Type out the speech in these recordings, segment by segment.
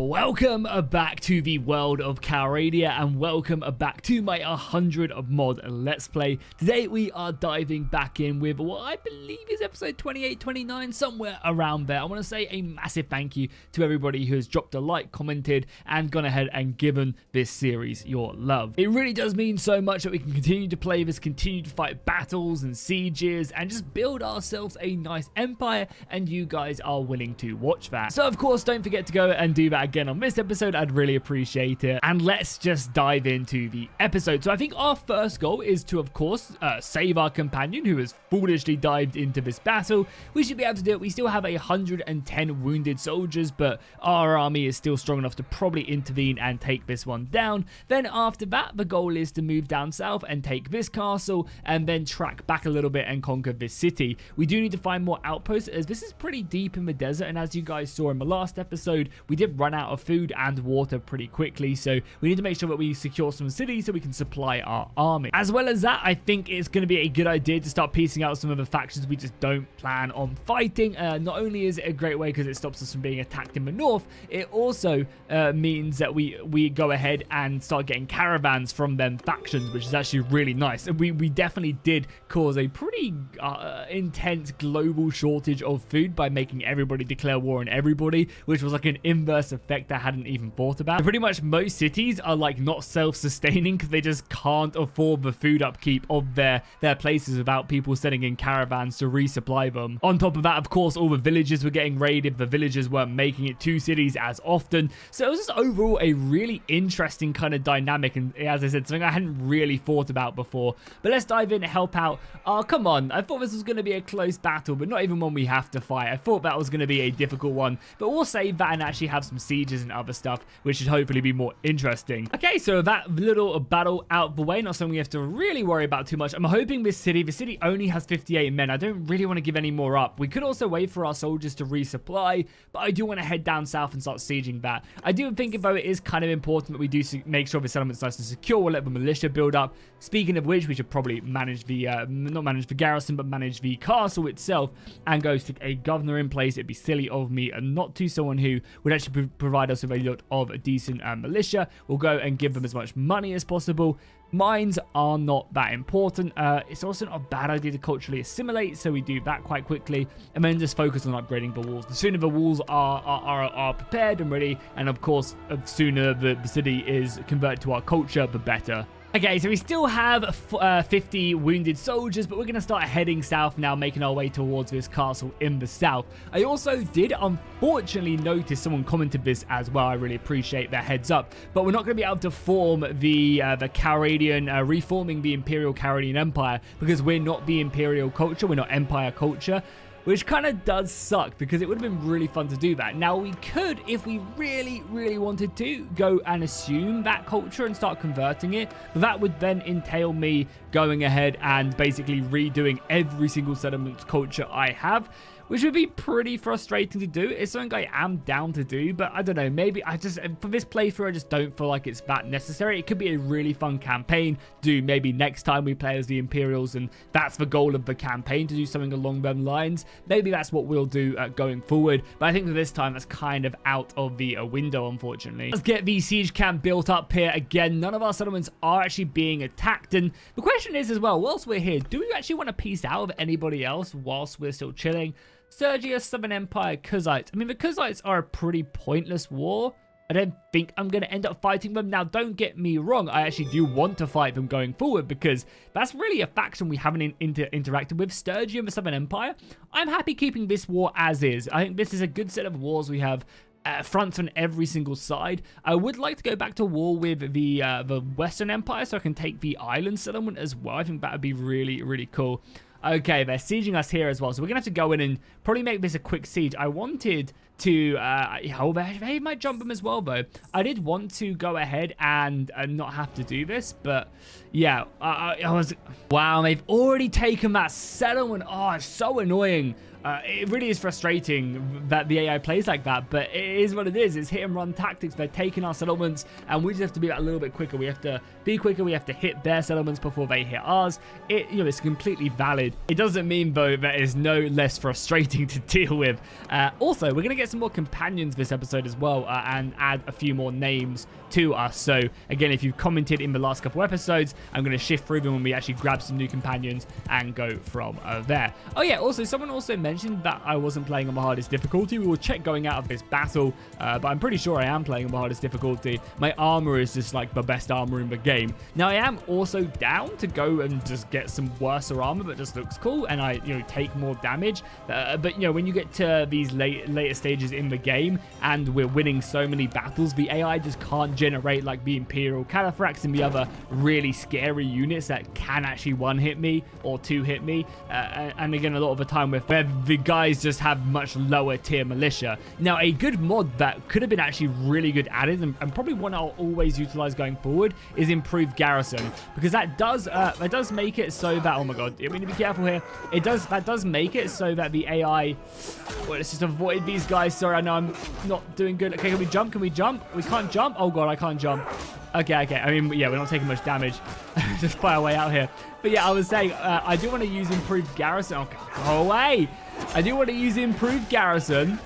Welcome back to the world of Calradia, and welcome back to my 100 mod Let's Play. Today we are diving back in with what I believe is episode 28, 29, somewhere around there. I want to say a massive thank you to everybody who has dropped a like, commented, and gone ahead and given this series your love. It really does mean so much that we can continue to play this, continue to fight battles and sieges, and just build ourselves a nice empire, and you guys are willing to watch that. So of course, don't forget to go and do that again on this episode. I'd really appreciate it. And let's just dive into the episode. So I think our first goal is to, of course, save our companion who has foolishly dived into this battle. We should be able to do it. We still have 110 wounded soldiers, but our army is still strong enough to probably intervene and take this one down. Then after that, the goal is to move down south and take this castle, and then track back a little bit and conquer this city. We do need to find more outposts, as this is pretty deep in the desert, and as you guys saw in the last episode, we did run out of food and water pretty quickly, so we need to make sure that we secure some cities so we can supply our army. As well as that, I think it's going to be a good idea to start piecing out some of the factions we just don't plan on fighting. Not only is it a great way because it stops us from being attacked in the north, it also means that we go ahead and start getting caravans from them factions, which is actually really nice. And we definitely did cause a pretty intense global shortage of food by making everybody declare war on everybody, which was like an inverse effect I hadn't even thought about. So pretty much most cities are like not self-sustaining because they just can't afford the food upkeep of their places without people sending in caravans to resupply them. On top of that, of course, all the villages were getting raided. The villagers weren't making it to cities as often. So it was just overall a really interesting kind of dynamic, and as I said, something I hadn't really thought about before. But let's dive in and help out. Oh, come on. I thought this was going to be a close battle, but not even one we have to fight. I thought that was going to be a difficult one, but we'll save that and actually have some sieges and other stuff, which should hopefully be more interesting. Okay, so that little battle out of the way, not something we have to really worry about too much. I'm hoping the city only has 58 men. I don't really want to give any more up. We could also wait for our soldiers to resupply, but I do want to head down south and start sieging that. I do think, though, it is kind of important that we do make sure the settlement's nice and secure. We'll let the militia build up. Speaking of which, we should probably manage the, not manage the garrison, but manage the castle itself and go stick a governor in place. It'd be silly of me and not to someone who would actually provide us with a lot of decent militia. We'll go and give them as much money as possible. Mines are not that important. It's also not a bad idea to culturally assimilate, so we do that quite quickly, and then just focus on upgrading the walls. The sooner the walls are prepared and ready, and of course, the sooner the city is converted to our culture, the better. Okay, so we still have 50 wounded soldiers, but we're going to start heading south now, making our way towards this castle in the south. I also did, unfortunately, notice someone commented this as well. I really appreciate their heads up, but we're not going to be able to form the Calradian, reforming the Imperial Calradian Empire, because we're not the Imperial culture, we're not Empire culture, which kind of does suck because it would have been really fun to do that. Now, we could, if we really, really wanted to, go and assume that culture and start converting it, but that would then entail me going ahead and basically redoing every single settlement culture I have, which would be pretty frustrating to do. It's something I am down to do, but I don't know, maybe for this playthrough, I just don't feel like it's that necessary. It could be a really fun campaign to do maybe next time we play as the Imperials, and that's the goal of the campaign, to do something along those lines. Maybe that's what we'll do going forward, but I think for this time, that's kind of out of the window, unfortunately. Let's get the siege camp built up here. Again, none of our settlements are actually being attacked, and the question is as well, whilst we're here, do we actually want to peace out with anybody else whilst we're still chilling? Sergius, Southern Empire, Kuzites. I mean, the Kuzites are a pretty pointless war. I don't think I'm going to end up fighting them. Now, don't get me wrong. I actually do want to fight them going forward because that's really a faction we haven't interacted with. Sturgia and the Southern Empire. I'm happy keeping this war as is. I think this is a good set of wars. We have fronts on every single side. I would like to go back to war with the Western Empire so I can take the island settlement as well. I think that would be really, really cool. Okay, they're sieging us here as well, so we're going to have to go in and probably make this a quick siege. I wanted to, they might jump them as well, though. I did want to go ahead and not have to do this, but yeah, wow, they've already taken that settlement. Oh, it's so annoying. It really is frustrating that the AI plays like that, but it is what it is. It's hit and run tactics. They're taking our settlements, and we just have to be a little bit quicker. We have to be quicker. We have to hit their settlements before they hit ours. It's completely valid. It doesn't mean, though, that it's no less frustrating to deal with. Also, we're going to get some more companions this episode as well, and add a few more names to us. So again, if you've commented in the last couple episodes, I'm going to shift through them when we actually grab some new companions and go from there. Oh yeah, also someone also mentioned that I wasn't playing on the hardest difficulty. We will check going out of this battle, but I'm pretty sure I am playing on the hardest difficulty. My armor is just like the best armor in the game. Now I am also down to go and just get some worse armor that just looks cool, and I take more damage, but when you get to these later stages in the game and we're winning so many battles, the AI just can't generate like the Imperial Califrax and the other really scary units that can actually one-hit me or two-hit me, and again, a lot of the time where the guys just have much lower tier militia. Now, a good mod that could have been actually really good added, and probably one I'll always utilize going forward, is improved garrison, because that does make it so that, oh my god, I mean, to be careful here, that does make it so that the AI, well, let's just avoid these guys. Sorry, I know I'm not doing good. Okay, can we jump? We can't jump. Oh god, I can't jump. Okay. I mean, yeah, we're not taking much damage. Just fly our way out here. But yeah, I was saying, I do want to use improved garrison. Okay, go away. I do want to use improved garrison,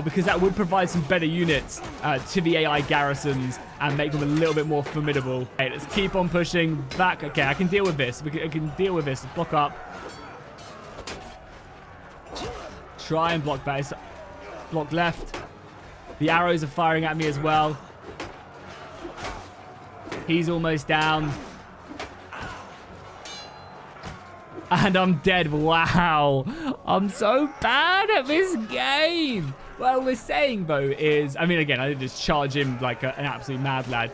because that would provide some better units to the AI garrisons and make them a little bit more formidable. Okay, let's keep on pushing back. Okay, I can deal with this. I can deal with this. Block up. Try and block that. Block left. The arrows are firing at me as well. He's almost down. And I'm dead. Wow. I'm so bad at this game. What we're saying, though, is, I mean, again, I did just charge him like an absolute mad lad.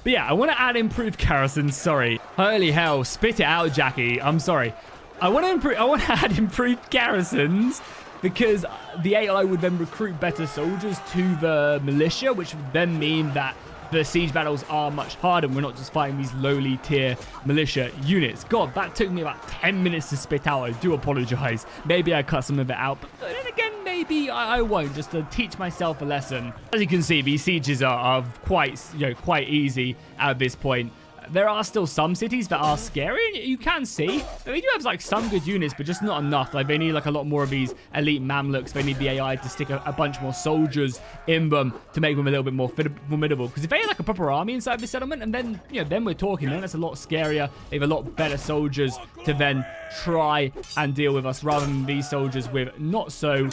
But yeah, I want to add improved garrisons. Sorry. Holy hell. Spit it out, Jackie. I'm sorry. I want to add improved garrisons, because the AI would then recruit better soldiers to the militia, which would then mean that the siege battles are much harder. We're not just fighting these lowly tier militia units. God, that took me about 10 minutes to spit out. I do apologize. Maybe I cut some of it out, but then again, maybe I won't, just to teach myself a lesson. As you can see, these sieges are quite easy at this point. There are still some cities that are scary. You can see they do have like some good units, but just not enough. Like, they need like a lot more of these elite Mamluks. They need the AI to stick a bunch more soldiers in them to make them a little bit more formidable. Because if they had like a proper army inside the settlement, and then then we're talking, then that's a lot scarier. They have a lot better soldiers to then try and deal with us, rather than these soldiers with not so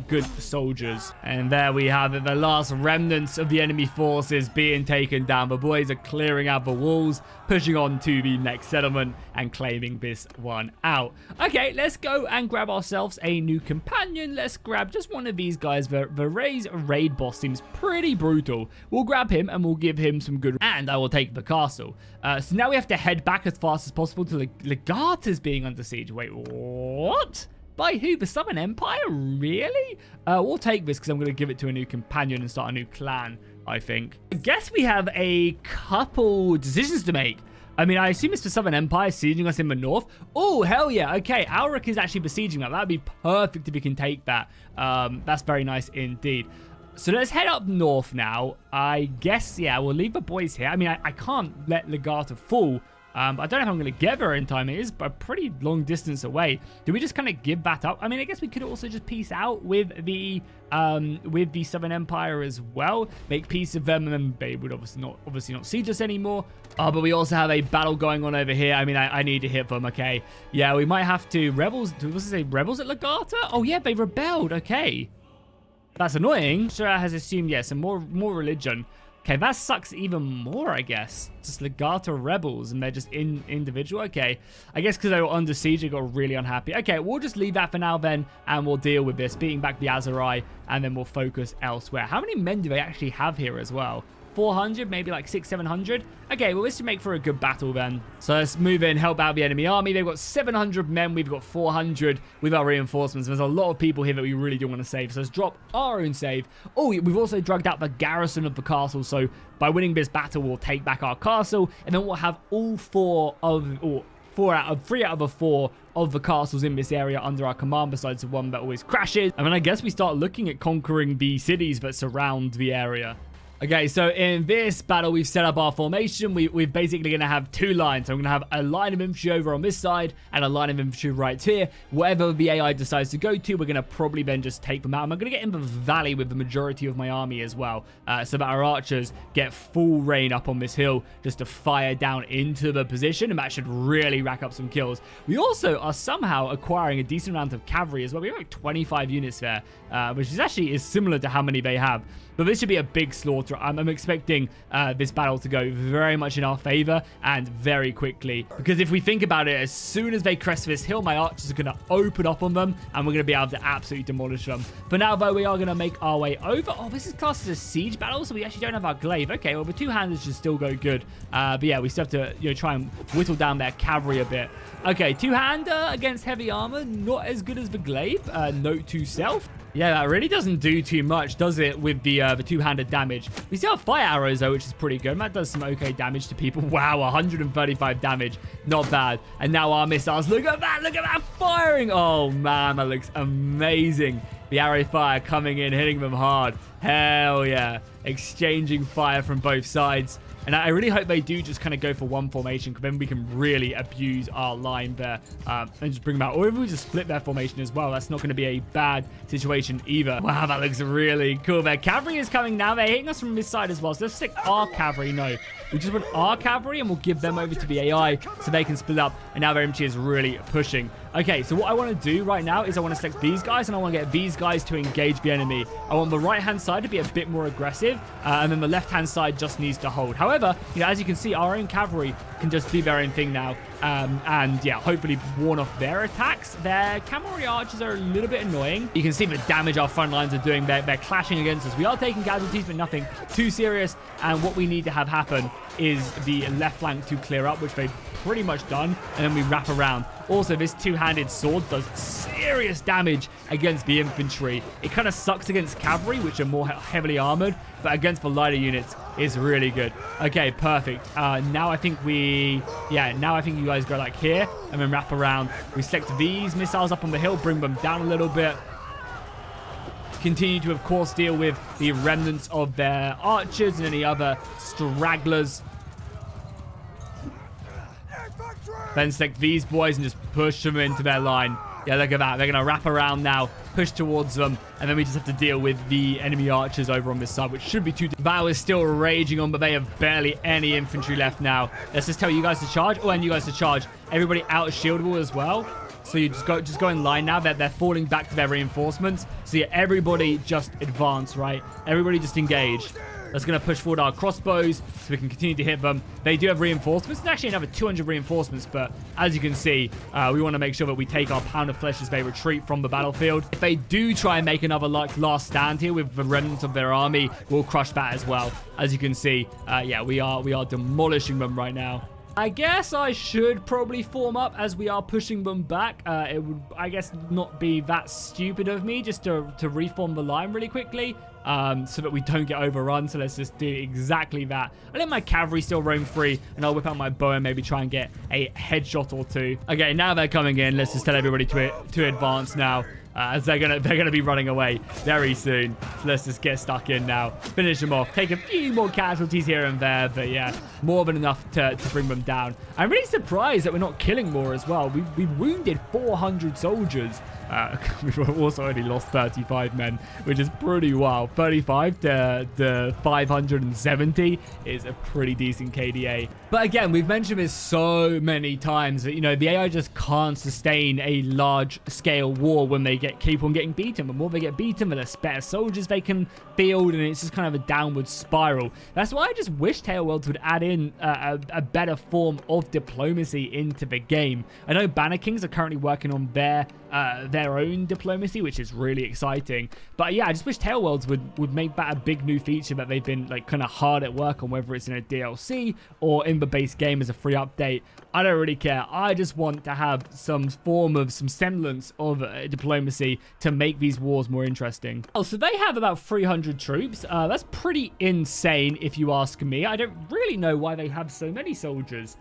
good soldiers. And there we have it, the last remnants of the enemy forces being taken down. The boys are clearing out the walls, pushing on to the next settlement and claiming this one out. Okay, let's go and grab ourselves a new companion. Let's grab just one of these guys. The Ray's raid boss seems pretty brutal. We'll grab him and we'll give him some good, and I will take the castle. So now we have to head back as fast as possible to Legata's being under siege. Wait, what? By who? The Southern Empire? Really? We'll take this because I'm going to give it to a new companion and start a new clan, I think. I guess we have a couple decisions to make. I mean, I assume it's the Southern Empire sieging us in the north. Oh, hell yeah. Okay, Alric is actually besieging that. That'd be perfect if we can take that. That's very nice indeed. So let's head up north now. I guess, yeah, we'll leave the boys here. I mean, I can't let Legata fall. I don't know if I'm going to get there in time. It is a pretty long distance away. Do we just kind of give that up? I mean, I guess we could also just peace out with the Southern Empire as well. Make peace with them, and then they would obviously not siege us anymore. But we also have a battle going on over here. I mean, I need to hit them. Okay, yeah, we might have to. Rebels? Was it say rebels at Legata? Oh yeah, they rebelled. Okay, that's annoying. Shara has assumed, yeah, some more religion. Okay, that sucks even more, I guess. Just Legata rebels, and they're just individual. Okay, I guess because they were under siege, they got really unhappy. Okay, we'll just leave that for now then, and we'll deal with this, beating back the Aserai, and then we'll focus elsewhere. How many men do they actually have here as well? 400, maybe like 600-700. Okay, well, this should make for a good battle then. So let's move in, help out the enemy army. They've got 700 men. We've got 400 with our reinforcements. There's a lot of people here that we really do want to save. So let's drop our own save. Oh, we've also dragged out the garrison of the castle. So by winning this battle, we'll take back our castle, and then we'll have all three out of the four of the castles in this area under our command, besides the one that always crashes. And then I guess we start looking at conquering the cities that surround the area. Okay, so in this battle, we've set up our formation. We're basically going to have two lines. So I'm going to have a line of infantry over on this side and a line of infantry right here. Wherever the AI decides to go to, we're going to probably then just take them out. And I'm going to get in the valley with the majority of my army as well, so that our archers get full rain up on this hill just to fire down into the position, and that should really rack up some kills. We also are somehow acquiring a decent amount of cavalry as well. We have like 25 units there, which is similar to how many they have. But this should be a big slaughter. I'm expecting this battle to go very much in our favor and very quickly. Because if we think about it, as soon as they crest this hill, my archers are going to open up on them and we're going to be able to absolutely demolish them. But now, though, we are going to make our way over. Oh, this is classed as a siege battle, so we actually don't have our glaive. Okay, well, the two-handers should still go good. But yeah, we still have to try and whittle down their cavalry a bit. Okay, two-hander against heavy armor. Not as good as the glaive. Note to self. Yeah, that really doesn't do too much, does it, with the two-handed damage. We still have fire arrows, though, which is pretty good. That does some okay damage to people. Wow, 135 damage. Not bad. And now our missiles. Look at that firing. Oh, man, that looks amazing. The arrow fire coming in, hitting them hard. Hell yeah. Exchanging fire from both sides. And I really hope they do just kind of go for one formation, because then we can really abuse our line there and just bring them out. Or if we just split their formation as well, that's not going to be a bad situation either. Wow, that looks really cool. Their cavalry is coming now. They're hitting us from this side as well. So let's stick our cavalry. No, we just want our cavalry and we'll give them over to the AI so they can split up. And now their infantry is really pushing. Okay, so what I want to do right now is I want to select these guys and I want to get these guys to engage the enemy. I want the right-hand side to be a bit more aggressive, and then the left-hand side just needs to hold. However, as you can see, our own cavalry can just do their own thing now, and yeah, hopefully warn off their attacks. Their cavalry archers are a little bit annoying. You can see the damage our front lines are doing. They're clashing against us. We are taking casualties, but nothing too serious, and what we need to have happen is the left flank to clear up, which they've pretty much done, and then we wrap around. Also, this two-handed sword does serious damage against the infantry. It kind of sucks against cavalry, which are more heavily armored, but against the lighter units is really good. Okay, perfect. Now I think you guys go like here and then wrap around. We select these missiles up on the hill, bring them down a little bit. Continue to, of course, deal with the remnants of their archers and any other stragglers. Then select these boys and just push them into their line. Yeah, look at that. They're going to wrap around now, push towards them, and then we just have to deal with the enemy archers over on this side, which should be too... Battle is still raging on, but they have barely any infantry left now. Let's just tell you guys to charge. Oh, and you guys to charge. Everybody out shieldable as well. So you just go in line now. They're falling back to their reinforcements. So yeah, everybody just advance, right? Everybody just engage. That's going to push forward our crossbows so we can continue to hit them. They do have reinforcements. There's actually another 200 reinforcements, but as you can see, we want to make sure that we take our pound of flesh as they retreat from the battlefield. If they do try and make another last stand here with the remnants of their army, we'll crush that as well. As you can see, yeah, we are demolishing them right now. I guess I should probably form up as we are pushing them back. It would, I guess, not be that stupid of me just to reform the line really quickly, so that we don't get overrun. So let's just do exactly that. I let my cavalry still roam free, and I'll whip out my bow and maybe try and get a headshot or two. Okay, now they're coming in. Let's just tell everybody to advance now. As they're gonna be running away very soon. So let's just get stuck in now. Finish them off. Take a few more casualties here and there, but yeah, more than enough to bring them down. I'm really surprised that we're not killing more as well. We wounded 400 soldiers. We've also only lost 35 men, which is pretty wild. 35 to 570 is a pretty decent KDA. But again, we've mentioned this so many times that, the AI just can't sustain a large-scale war when they keep on getting beaten. The more they get beaten, the less better soldiers they can field, and it's just kind of a downward spiral. That's why I just wish Tale Worlds would add in a better form of diplomacy into the game. I know Banner Kings are currently working on their own diplomacy, which is really exciting. But yeah, I just wish Tale Worlds would make that a big new feature that they've been kind of hard at work on, whether it's in a DLC or in the base game as a free update. I don't really care. I just want to have some semblance of diplomacy to make these wars more interesting. Oh, so they have about 300 troops. That's pretty insane if you ask me. I don't really know why they have so many soldiers.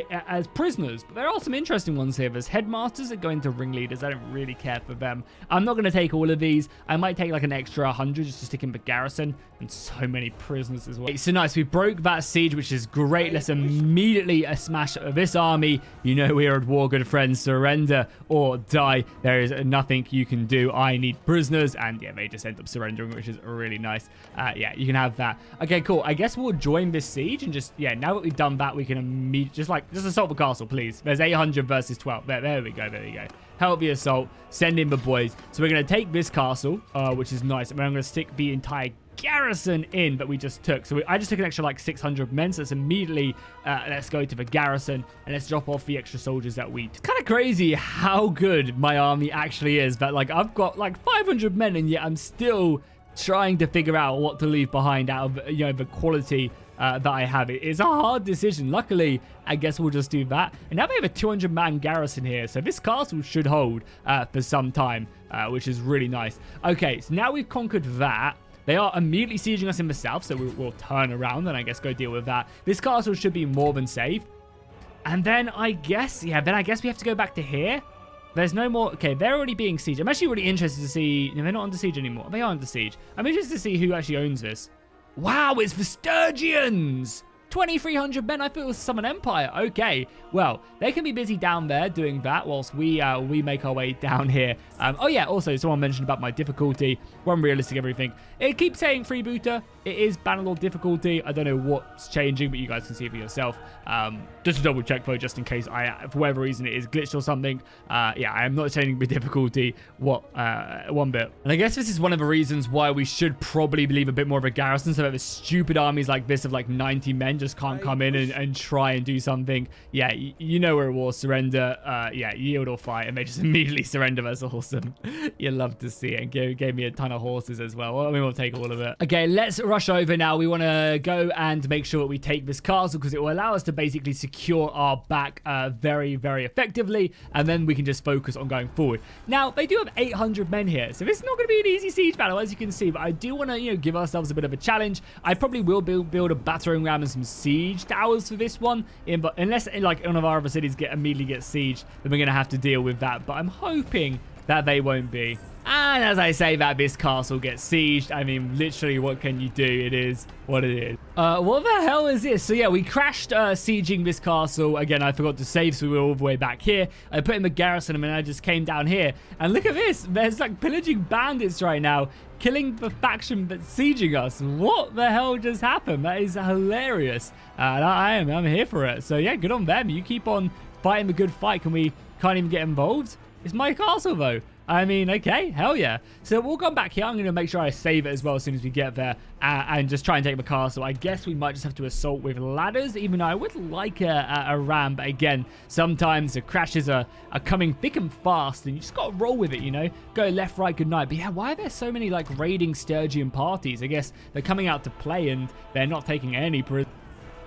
as prisoners. But there are some interesting ones here. There's headmasters that go into ringleaders. I don't really care for them. I'm not going to take all of these. I might take like an extra 100 just to stick in the garrison, and so many prisoners as well. So nice, we broke that siege, which is great. Let's immediately smash this army. You know we are at war, good friends. Surrender or die. There is nothing you can do. I need prisoners, and yeah, they just end up surrendering, which is really nice. Yeah, you can have that. Okay, cool. I guess we'll join this siege and just, yeah, now that we've done that, we can immediately just assault the castle, please. There's 800 versus 12. There we go. There we go. Help the assault. Send in the boys. So we're going to take this castle, which is nice. And then I'm going to stick the entire garrison in that we just took. So I just took an extra like 600 men. So let's immediately let's go to the garrison and let's drop off the extra soldiers that we took. It's kind of crazy how good my army actually is. But like I've got like 500 men, and yet I'm still trying to figure out what to leave behind out of, you know, the quality that I have. It's a hard decision. Luckily, I guess we'll just do that. And now we have a 200-man garrison here, so this castle should hold for some time, which is really nice. Okay, so now we've conquered that. They are immediately sieging us in the south, so we'll turn around and I guess go deal with that. This castle should be more than safe. And then I guess, yeah, then I guess we have to go back to here. There's no more. Okay, they're already being sieged. I'm actually really interested to see. No, they're not under siege anymore. They are under siege. I'm interested to see who actually owns this. Wow, it's the Sturgians! 2,300 men. I thought it was Summon Empire. Okay, well, they can be busy down there doing that whilst we make our way down here. Oh yeah, also someone mentioned about my difficulty. Well, unrealistic everything. It keeps saying freebooter. It is Bannerlord difficulty. I don't know what's changing, but you guys can see it for yourself. Just to double check though, just in case for whatever reason it is glitched or something. Yeah, I am not changing the difficulty one bit. And I guess this is one of the reasons why we should probably leave a bit more of a garrison, so that the stupid armies like this of like 90 men just can't come in and try and do something. Yeah, you know where it was. Surrender. Yeah, yield or fight, and they just immediately surrender. That's awesome. You love to see it. And gave me a ton of horses as well. I mean, we'll take all of it. Okay, let's rush over now. We want to go and make sure that we take this castle because it will allow us to basically secure our back very, very effectively, and then we can just focus on going forward. Now, they do have 800 men here, so this is not going to be an easy siege battle, as you can see, but I do want to, you know, give ourselves a bit of a challenge. I probably will build a battering ram and some siege towers for this one, but unless like one of our other cities immediately gets sieged, then we're going to have to deal with that, but I'm hoping that they won't be. And as I say that, this castle gets sieged. I mean, literally, what can you do? It is what it is. What the hell is this? So yeah, we crashed sieging this castle. Again, I forgot to save, so we were all the way back here. I put in the garrison, and then I just came down here. And look at this. There's like pillaging bandits right now, killing the faction that's sieging us. What the hell just happened? That is hilarious. And I'm here for it. So yeah, good on them. You keep on fighting the good fight. Can't even get involved? It's my castle, though. I mean, okay, hell yeah. So we'll come back here. I'm going to make sure I save it as well as soon as we get there and just try and take the castle. I guess we might just have to assault with ladders, even though I would like a ram. But again, sometimes the crashes are coming thick and fast, and you just got to roll with it, you know? Go left, right, good night. But yeah, why are there so many, like, raiding Sturgian parties? I guess they're coming out to play, and they're not taking any prisoners.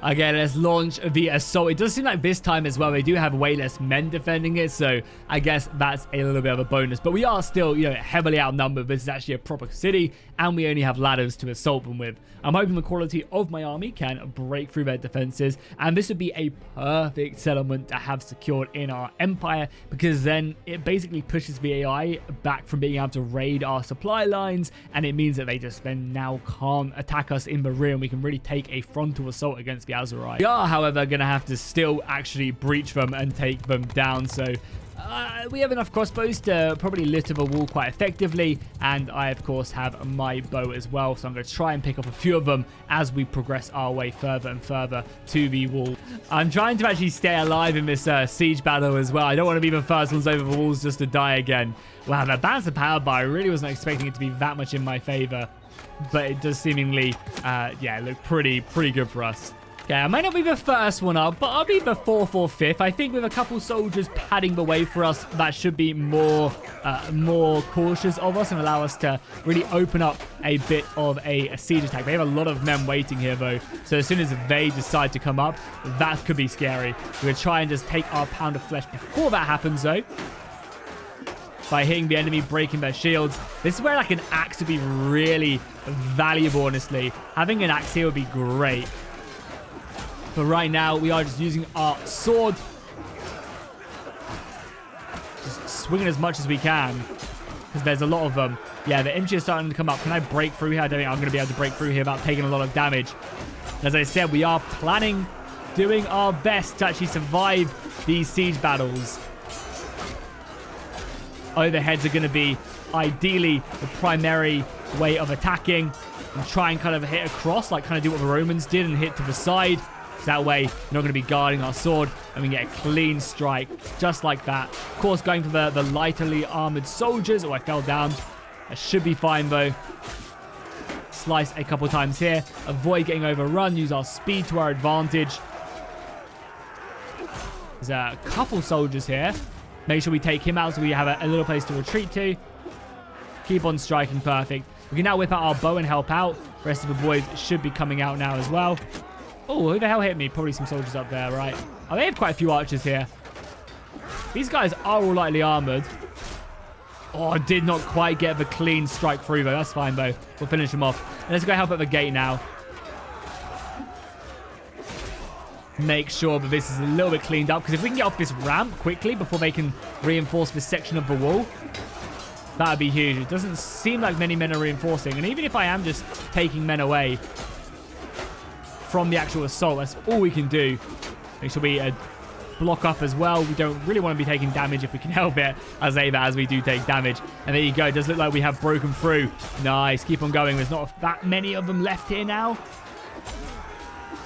Okay, let's launch the assault. It does seem like this time as well, they do have way less men defending it, so I guess that's a little bit of a bonus. But we are still, you know, heavily outnumbered. This is actually a proper city, and we only have ladders to assault them with. I'm hoping the quality of my army can break through their defenses, and this would be a perfect settlement to have secured in our empire, because then it basically pushes the AI back from being able to raid our supply lines, and it means that they just then now can't attack us in the rear, and we can really take a frontal assault against the Azerai. We are, however, going to have to still actually breach them and take them down, so we have enough crossbows to probably litter the wall quite effectively, and I of course have my bow as well, so I'm going to try and pick off a few of them as we progress our way further and further to the wall. I'm trying to actually stay alive in this siege battle as well. I don't want to be the first ones over the walls just to die again. Wow, that balance of power bar, I really wasn't expecting it to be that much in my favor, but it does seemingly yeah, look pretty good for us. Okay, I might not be the first one up, but I'll be the 4th or 5th. I think with a couple soldiers padding the way for us, that should be more cautious of us and allow us to really open up a bit of a siege attack. They have a lot of men waiting here, though, so as soon as they decide to come up, that could be scary. We're going to try and just take our pound of flesh before that happens, though, by hitting the enemy, breaking their shields. This is where like an axe would be really valuable, honestly. Having an axe here would be great. But right now, we are just using our sword. Just swinging as much as we can. Because there's a lot of them. Yeah, the inch is starting to come up. Can I break through here? I don't think I'm going to be able to break through here without taking a lot of damage. As I said, we are planning, doing our best to actually survive these siege battles. Overheads are going to be ideally the primary way of attacking. And try and kind of hit across, like kind of do what the Romans did and hit to the side. So that way, we're not going to be guarding our sword and we can get a clean strike just like that. Of course, going for the lightly armored soldiers. Oh, I fell down. That should be fine, though. Slice a couple times here. Avoid getting overrun. Use our speed to our advantage. There's a couple soldiers here. Make sure we take him out so we have a little place to retreat to. Keep on striking. Perfect. We can now whip out our bow and help out. The rest of the boys should be coming out now as well. Oh, who the hell hit me? Probably some soldiers up there, right? Oh, they have quite a few archers here. These guys are all lightly armored. Oh, I did not quite get the clean strike through, though. That's fine, though. We'll finish them off. And let's go help at the gate now. Make sure that this is a little bit cleaned up. Because if we can get off this ramp quickly before they can reinforce this section of the wall, that would be huge. It doesn't seem like many men are reinforcing. And even if I am just taking men away from the actual assault, that's all we can do. Make sure we block up as well. We don't really want to be taking damage if we can help it. I say that as we do take damage. And there you go. It does look like we have broken through. Nice. Keep on going. There's not that many of them left here now.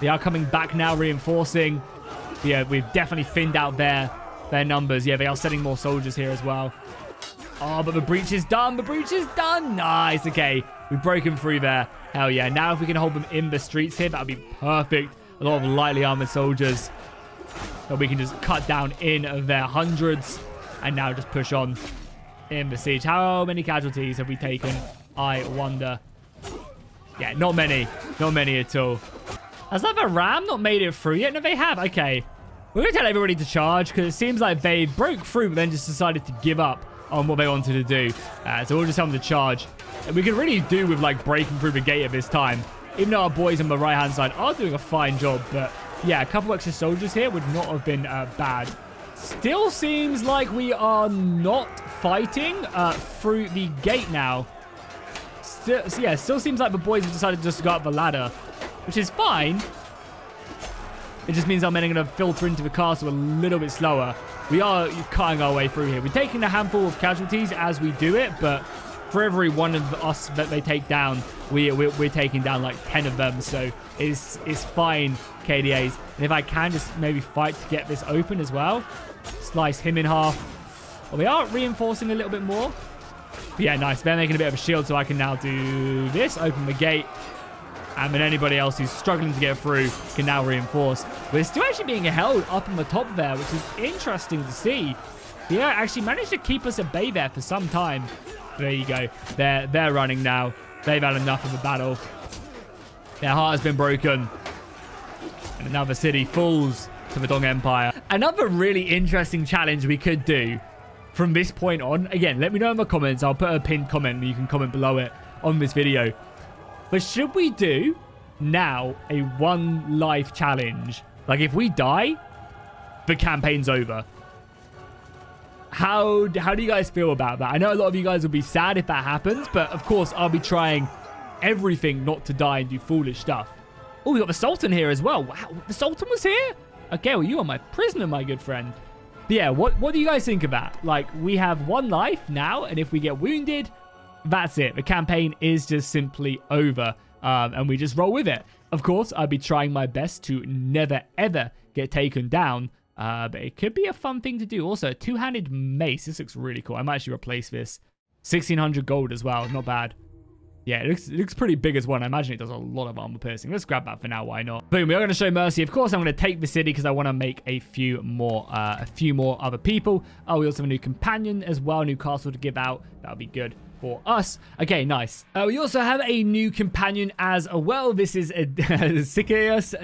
They are coming back now, reinforcing. Yeah, we've definitely thinned out their numbers. Yeah, they are sending more soldiers here as well. Oh, but the breach is done. The breach is done. Nice. Okay. We've broken through there. Hell yeah. Now if we can hold them in the streets here, that would be perfect. A lot of lightly armored soldiers that we can just cut down in their hundreds. And now just push on in the siege. How many casualties have we taken? I wonder. Yeah, not many. Not many at all. Has that the ram not made it through yet? No, they have. Okay. We're going to tell everybody to charge because it seems like they broke through but then just decided to give up on what they wanted to do. So we'll just tell them to charge. And we can really do with like breaking through the gate at this time. Even though our boys on the right hand side are doing a fine job. But yeah, a couple extra soldiers here would not have been bad. Still seems like we are not fighting through the gate now. Still seems like the boys have decided just to go up the ladder, which is fine. It just means our men are going to filter into the castle a little bit slower. We are cutting our way through here. We're taking a handful of casualties as we do it, but for every one of us that they take down, we're taking down like 10 of them. So it's fine, KDAs. And if I can just maybe fight to get this open as well. Slice him in half. Well, we are reinforcing a little bit more. But yeah, nice. They're making a bit of a shield, so I can now do this. Open the gate. And then anybody else who's struggling to get through can now reinforce. We're still actually being held up on the top there, which is interesting to see. Yeah, actually managed to keep us at bay there for some time. There you go. They're running now. They've had enough of the battle. Their heart has been broken. And another city falls to the Dong Empire. Another really interesting challenge we could do from this point on. Again, let me know in the comments. I'll put a pinned comment and you can comment below it on this video. But should we do now a one life challenge? Like if we die, the campaign's over. How do you guys feel about that? I know a lot of you guys will be sad if that happens, but of course I'll be trying everything not to die and do foolish stuff. Oh, we got the Sultan here as well. Wow, the Sultan was here? Okay, well you are my prisoner, my good friend. But yeah, what do you guys think of that? Like we have one life now, and if we get wounded, that's it. The campaign is just simply over, and we just roll with it. Of course, I'll be trying my best to never, ever get taken down, but it could be a fun thing to do. Also, a two-handed mace. This looks really cool. I might actually replace this. 1,600 gold as well. Not bad. Yeah, it looks pretty big as well. I imagine it does a lot of armor piercing. Let's grab that for now. Why not? Boom. We are going to show mercy. Of course, I'm going to take the city because I want to make a few more other people. Oh, we also have a new companion as well. New castle to give out. That'll be good. for us. Okay, nice. We also have a new companion as well. This is Dicius,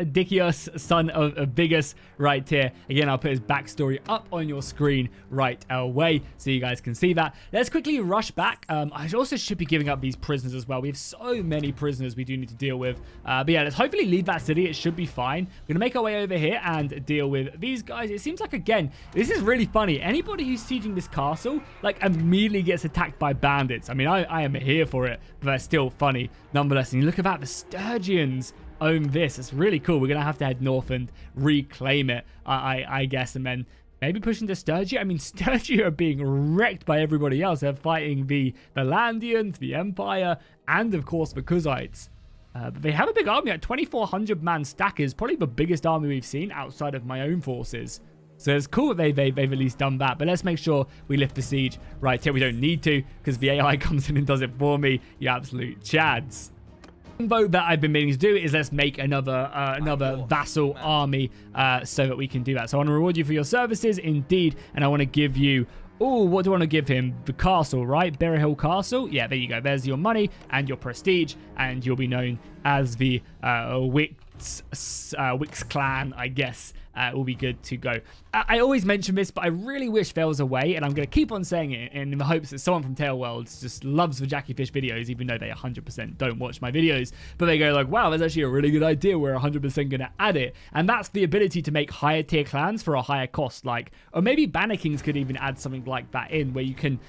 son of Bigus, right here. Again, I'll put his backstory up on your screen right away so you guys can see that. Let's quickly rush back. I also should be giving up these prisoners as well. We have so many prisoners we do need to deal with. But yeah, let's hopefully leave that city. It should be fine. We're going to make our way over here and deal with these guys. It seems like, again, this is really funny. Anybody who's sieging this castle, like, immediately gets attacked by bandits. I mean, I am here for it, but that's still funny nonetheless. And you look at that, the Sturgians own this. It's really cool. We're going to have to head north and reclaim it, I guess, and then maybe push into Sturgia. I mean, Sturgia are being wrecked by everybody else. They're fighting the Landians, the Empire, and, of course, the Kuzites. But they have a big army, like 2,400 man stackers, probably the biggest army we've seen outside of my own forces. So it's cool that they've at least done that. But let's make sure we lift the siege right here. We don't need to because the AI comes in and does it for me. You absolute chads. Vote that I've been meaning to do is let's make another vassal army so that we can do that. So I want to reward you for your services, indeed, and I want to give you... Oh, what do I want to give him? The castle, right? Berry Hill Castle. Yeah, there you go. There's your money and your prestige, and you'll be known as the Wix clan, I guess. Will be good to go. I always mention this, but I really wish there was a way, and I'm going to keep on saying it in the hopes that someone from Tail Worlds just loves the Jackie Fish videos, even though they 100% don't watch my videos. But they go like, wow, that's actually a really good idea. We're 100% going to add it. And that's the ability to make higher tier clans for a higher cost. Like, or maybe Banner Kings could even add something like that in, where you can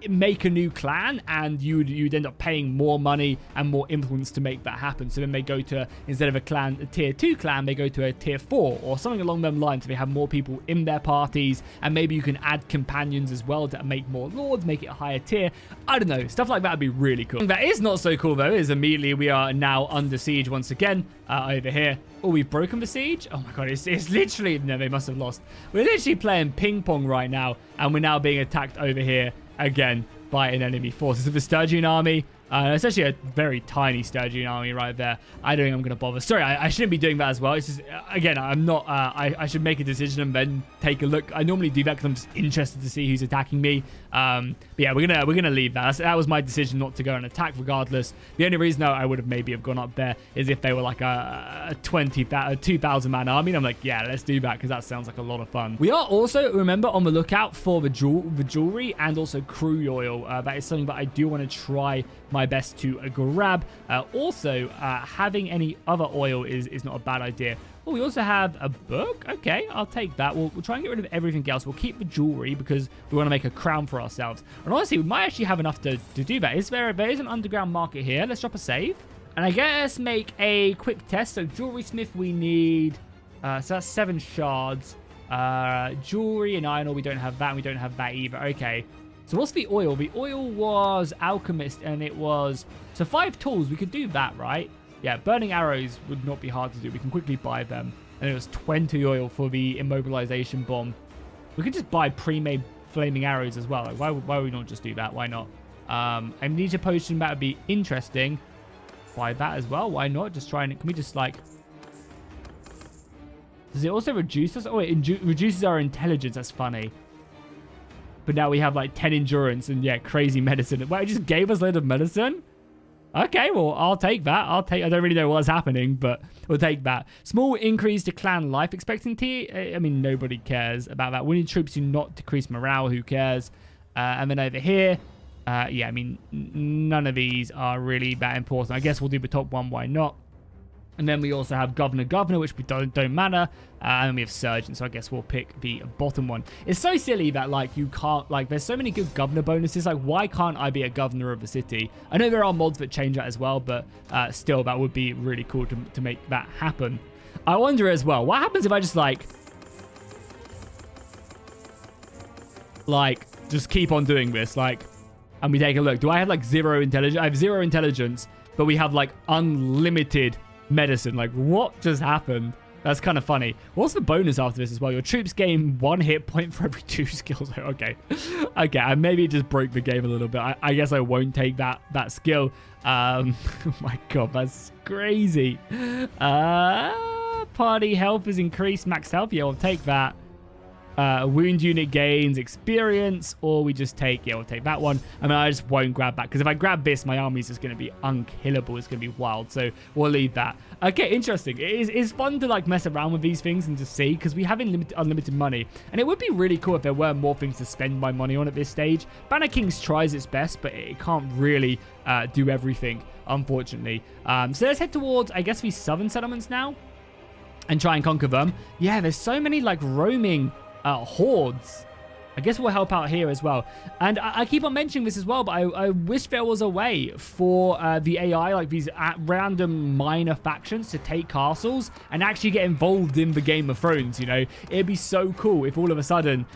make a new clan and you'd end up paying more money and more influence to make that happen. So then they go to, instead of a tier 2 clan, they go to a tier 4 or something along them lines. So they have more people in their parties, and maybe you can add companions as well to make more lords, make it a higher tier. I don't know, stuff like that would be really cool. That is not so cool though, is immediately we are now under siege once again over here. Oh, we've broken the siege? Oh my god, it's literally, no, they must have lost. We're literally playing ping pong right now, and we're now being attacked over here again by an enemy force. This is the Sturgian army. It's actually a very tiny Sturgian army right there. I don't think I'm going to bother. Sorry, I shouldn't be doing that as well. It's just, again, I'm not, I should make a decision and then take a look. I normally do that because I'm just interested to see who's attacking me. But yeah, we're gonna leave that. That was my decision not to go and attack regardless. The only reason I would have maybe have gone up there is if they were like a 2,000 man army. And I'm like, yeah, let's do that because that sounds like a lot of fun. We are also, remember, on the lookout for the jewelry and also crude oil. That is something that I do want to try my best to grab. Also, having any other oil is not a bad idea. Oh, we also have a book. Okay, I'll take that. We'll try and get rid of everything else. We'll keep the jewelry because we want to make a crown for ourselves. And honestly, we might actually have enough to do that. There is an underground market here. Let's drop a save. And I guess make a quick test. So jewelry smith, we need... so that's 7 shards. Jewelry and iron ore, we don't have that. And we don't have that either. Okay. So what's the oil? The oil was alchemist, and it was... So 5 tools. We could do that, right? Yeah, burning arrows would not be hard to do. We can quickly buy them. And it was 20 oil for the immobilization bomb. We could just buy pre-made flaming arrows as well. Like, why would we not just do that? Why not? Amnesia potion, that would be interesting. Buy that as well. Why not? Just try and... Can we just, like... Does it also reduce us? Oh, it reduces our intelligence. That's funny. But now we have, like, 10 endurance and, yeah, crazy medicine. Wait, it just gave us a load of medicine? Okay, well, I'll take that. I don't really know what's happening, but we'll take that. Small increase to clan life expectancy. I mean, nobody cares about that. Winning troops do not decrease morale. Who cares? And then over here, yeah, I mean, none of these are really that important. I guess we'll do the top one. Why not? And then we also have Governor, which we don't matter. And then we have Surgeon, so I guess we'll pick the bottom one. It's so silly that, like, you can't, like, there's so many good governor bonuses. Like, why can't I be a governor of the city? I know there are mods that change that as well, but still, that would be really cool to make that happen. I wonder as well, what happens if I just, like, just keep on doing this, like, and we take a look. Do I have, like, 0 intelligence? I have 0 intelligence, but we have, like, unlimited medicine. Like, what just happened? That's kind of funny. What's the bonus after this as well? Your troops gain 1 hit point for every 2 skills. Okay. Okay, I maybe just broke the game a little bit. I guess I won't take that skill. Oh my god, that's crazy. Party health is increased. Max health, yeah, I'll take that. wound unit gains experience, or we just take, yeah, we'll take that one. I mean, I just won't grab that, because if I grab this, my army is just going to be unkillable. It's going to be wild, so we'll leave that. Okay, interesting. It's fun to like mess around with these things and just see, because we have unlimited money, and it would be really cool if there were more things to spend my money on at this stage. Banner Kings tries its best, but it can't really do everything, unfortunately. So let's head towards, I guess, these southern settlements now and try and conquer them. Yeah, there's so many like roaming hordes. I guess we'll help out here as well. And I keep on mentioning this as well, but I wish there was a way for the AI, like these random minor factions, to take castles and actually get involved in the Game of Thrones, you know? It'd be so cool if all of a sudden,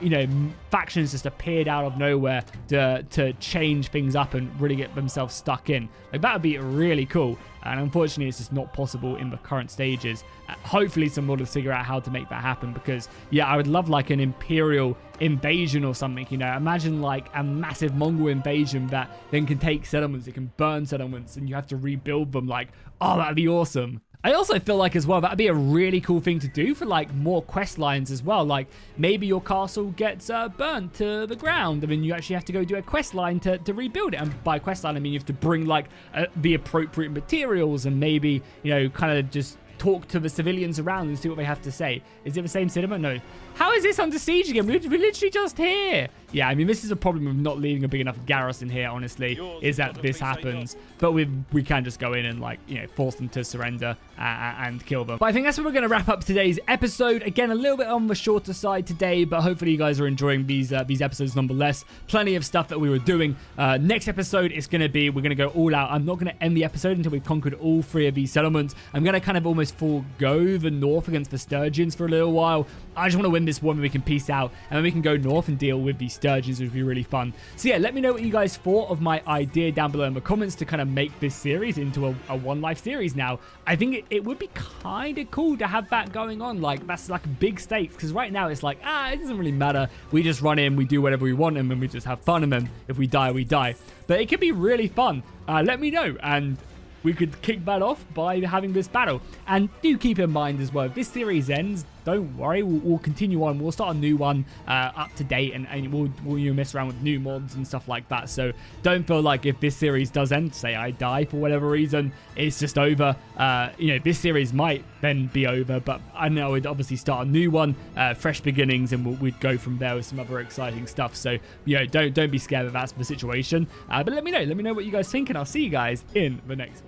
you know, factions just appeared out of nowhere to change things up and really get themselves stuck in. Like, that would be really cool. And unfortunately, it's just not possible in the current stages. Hopefully, someone will figure out how to make that happen, because, yeah, I would love like an imperial invasion or something, you know? Imagine like a massive Mongol invasion that then can take settlements, it can burn settlements, and you have to rebuild them. Like, oh, that'd be awesome. I also feel like as well, that'd be a really cool thing to do for like more quest lines as well. Like maybe your castle gets burnt to the ground, and then you actually have to go do a quest line to rebuild it. And by quest line, I mean you have to bring like the appropriate materials, and maybe, you know, kind of just talk to the civilians around and see what they have to say. Is it the same cinema? No. How is this under siege again? We're literally just here. Yeah, I mean, this is a problem with not leaving a big enough garrison here, honestly, is that this happens. But we can just go in and, like, you know, force them to surrender and kill them. But I think that's where we're going to wrap up today's episode. Again, a little bit on the shorter side today, but hopefully you guys are enjoying these episodes nonetheless. Plenty of stuff that we were doing. Next episode is going to be, we're going to go all out. I'm not going to end the episode until we've conquered all 3 of these settlements. I'm going to kind of almost forego the north against the Sturgeons for a little while. I just want to win this one, and we can peace out, and then we can go north and deal with these Sturgeons, which would be really fun. So yeah, let me know what you guys thought of my idea down below in the comments to kind of make this series into a One Life series now. I think it would be kind of cool to have that going on. Like, that's like big stakes, because right now it's like, it doesn't really matter. We just run in, we do whatever we want, and then we just have fun, and then if we die, we die. But it could be really fun. Let me know, and we could kick that off by having this battle. And do keep in mind as well, if this series ends, don't worry, we'll continue on. We'll start a new one up to date, and we'll mess around with new mods and stuff like that. So don't feel like if this series does end, say I die for whatever reason, it's just over. You know, this series might then be over, but I know we'd obviously start a new one, fresh beginnings, and we'd go from there with some other exciting stuff. So, you know, don't be scared that that's the situation. But let me know what you guys think, and I'll see you guys in the next one.